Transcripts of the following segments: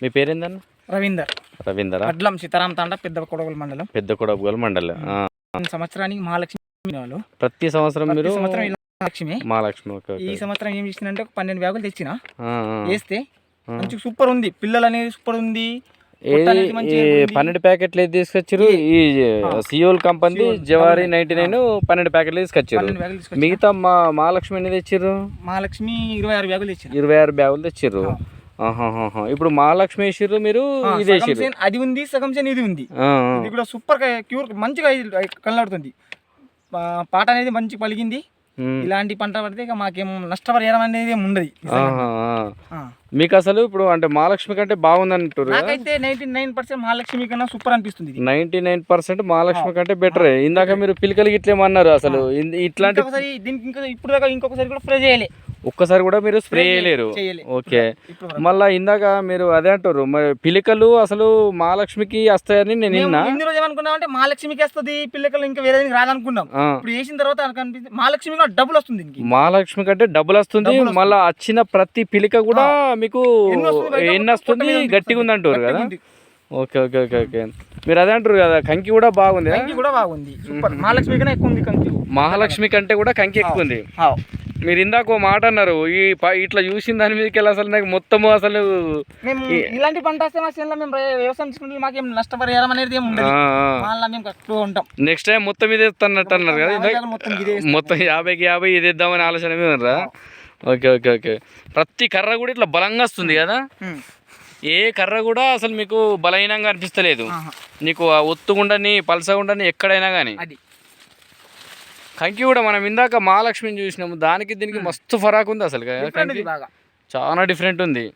మీ పేరేందన్న? రవీందర్. రవీందర్. అడ్లం సీతారాం తాండ, పెద్ద కొడవలి మండలం. పెద్ద కొడవలి మండలం. సంవత్సరానికి మహాలక్ష్మి వాళ్ళు ప్రతి సంవత్సరం మీరు మహాలక్ష్మి. మహాలక్ష్మి ఈ సంవత్సరం ఏం చేసిందంటే ఒక 12 బ్యాగులు తెచ్చిన వేస్తే మంచి సూపర్ ఉంది. పిల్లలు అనేది సూపర్ ఉంది. 12 ప్యాకెట్లు ఏది తీసుకొచ్చారు? ఈ సియోల్ కంపెనీ జవారీ 99 12 ప్యాకెట్లు తీసుకొచ్చారు. మిగతా మహాలక్ష్మి ఎన్ని తెచ్చారు? మహాలక్ష్మి 26 బ్యాగులు తెచ్చారు. 26 బ్యాగులు తెచ్చారు. ఇప్పుడు మహాలక్ష్మి వేసిర్రు మీరు, ఇది వేసిర్రు. అది ఉంది సగం సేన్, ఇది ఉంది. ఇది కూడా సూపర్ క్యూర్ మంచిగా కనలాడుతుంది. పాట అనేది మంచి పలిగింది. ఇలాంటి పంట పడితే ఇక మాకేం నష్టపరిహారం అనేది ఏమి ఉండదు. మీకు అసలు ఇప్పుడు అంటే మహాలక్ష్మి కంటే బాగుంది అంటారు. నాకైతే 99% మహాలక్ష్మి కన్నా సూపర్ అనిపిస్తుంది. 99% మహాలక్ష్మి కంటే బెటర్. ఇందాక మీరు పిలికలు గిట్లేమన్నారు. అసలు ఇట్లాంటి దీనికి ఇంకా ఇప్పుడు దాకా ఇంకొకసారి కూడా స్ప్రే చేయాలి. ఒక్కసారి కూడా మీరు స్ప్రే చేయలేరు. ఓకే. మళ్ళా ఇందాక మీరు అదే అంటారు, మరి పిలికలు అసలు మహాలక్ష్మికి వస్తాయని నేను ఇన్ని రోజు ఏమనుకున్నాం అంటే మహాలక్ష్మికి వస్తుంది, పిల్లకలు ఇంకా వేరే రాదనుకున్నాం. ఇప్పుడు వేసిన తర్వాత అనిపిస్తుంది మహాలక్ష్మి డబ్బులు వస్తుంది. మహాలక్ష్మి కంటే డబ్బులు వస్తుంది. మళ్ళీ వచ్చిన ప్రతి పిలిక కూడా మీకు ఎన్ని వస్తుంది, గట్టిగా ఉంది అంటారు కదా. Okay okay okay okay. మీరు అదే అంటారు కదా, కంకి కూడా బాగుంది. మహాలక్ష్మి కన్నా ఎక్కువ ఉంది కంకి. మహాలక్ష్మి కంటే కూడా కంకి ఎక్కువ ఉంది. మీరు ఇందాక ఓ మాట అన్నారు, ఈ ఇట్లా చూసిన దాని మీదకి వెళ్ళి అసలు నాకు మొత్తము అసలు ఇలాంటి పంట వస్తే మా చేనులో మేము వ్యవసాయం చేసుకుంటే మాకేం నష్టపరిహారం అనేది ఏమి ఉండదు. మేము కరెక్ట్గా ఉంటాం. నెక్స్ట్ టైం మొత్తం ఇదే ఇస్తున్నట్టు అన్నారు కదా, మొత్తం 50కి 50 ఇది ఇద్దామని ఆలోచన మీద. Okay okay okay. ప్రతి కర్ర కూడా ఇట్లా బలంగా వస్తుంది కదా. ఏ కర్ర కూడా అసలు మీకు బలహీనంగా అనిపిస్తలేదు. నీకు ఒత్తుగుండని పలసగుండని ఎక్కడైనా కానీ. కంకి కూడా మనం ఇందాక మహాలక్ష్మిని చూసినాము, దానికి దీనికి మస్తు ఫరాక్ ఉంది అసలు. చాలా డిఫరెంట్ ఉంది.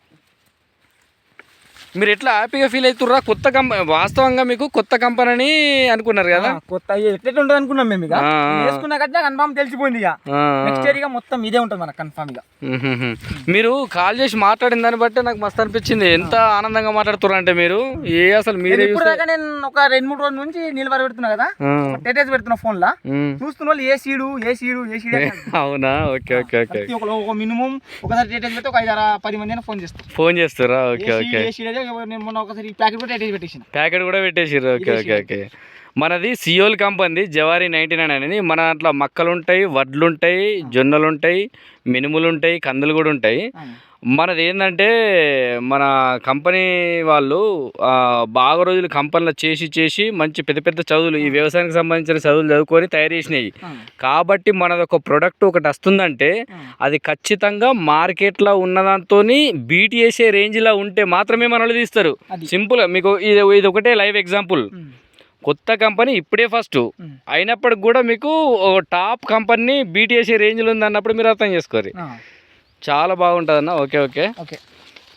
మీరు ఎట్లా హ్యాపీగా ఫీల్ అవుతుర్రా? కొత్త కంపెనీ, వాస్తవంగా మీకు కొత్త కంపెనీ అని అనుకున్నారు కదా. కొత్త ఎట్లా ఉంటుంది అనుకున్నాం మేము. ఇక వేసుకున్నాక కన్ఫామ్ తెలిసిపోయింది. ఇక నెక్స్ట్ ఇయర్ ఇక మొత్తం ఇదే ఉంటుంది మనకు కన్ఫామ్. ఇక మీరు కాల్ చేసి మాట్లాడిన దాన్ని బట్టి నాకు మస్తు అనిపించింది. ఎంత ఆనందంగా మాట్లాడుతున్నారు అంటే మీరు. అసలు మీరు ఇప్పుడు దాకా నేను ఒక 2-3 రోజుల నుంచి నిలబడి పెడుతున్నా కదా, టెటేజ్ పెడుతున్నా ఫోన్ లా. చూస్తున్న వాళ్ళు ఏ సీడు. అవునా? Okay okay okay. ఒక మినిమం ఒకసారి టెటేజ్ పెడితే ఒక 5-10 మంది ఫోన్ చేస్తారా? Okay okay. ప్యాకెట్ కూడా పెట్టేసారు. Okay okay okay. మనది సియోల్ కంపెనీ జవారీ 99 అనేది. మన దాంట్లో మక్కలు ఉంటాయి, వడ్లు ఉంటాయి, జొన్నలు ఉంటాయి, మినుములు ఉంటాయి, కందులు కూడా ఉంటాయి. మనది ఏంటంటే మన కంపెనీ వాళ్ళు బాగా రోజులు కంపెనీలో చేసి మంచి పెద్ద పెద్ద చదువులు, ఈ వ్యవసాయానికి సంబంధించిన చదువులు చదువుకొని తయారు చేసినాయి. కాబట్టి మనది ఒక ప్రోడక్ట్ ఒకటి వస్తుందంటే అది ఖచ్చితంగా మార్కెట్లో ఉన్నదాంతో బీట్ చేసే రేంజ్లో ఉంటే మాత్రమే మనల్ని తీస్తారు. సింపుల్. మీకు ఇది ఒకటే లైవ్ ఎగ్జాంపుల్. కొత్త కంపెనీ ఇప్పుడే ఫస్ట్ అయినప్పటికి కూడా మీకు టాప్ కంపెనీ బీట్ చేసే రేంజ్లో ఉంది అన్నప్పుడు మీరు అర్థం చేసుకోరు. చాలా బాగుంటుంది అన్న. Okay okay okay.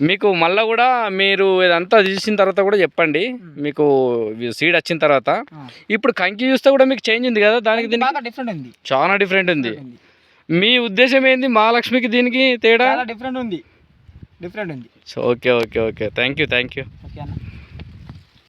మీకు మళ్ళీ కూడా మీరు ఇదంతా తీసిన తర్వాత కూడా చెప్పండి, మీకు సీడ్ వచ్చిన తర్వాత. ఇప్పుడు కంకి చూస్తే కూడా మీకు చేంజ్ ఉంది కదా, దానికి దీనికి చాలా డిఫరెంట్ ఉంది. మీ ఉద్దేశం ఏంది? మహాలక్ష్మికి దీనికి తేడా డిఫరెంట్ ఉంది. Okay okay okay. Thank you. Okay అన్న.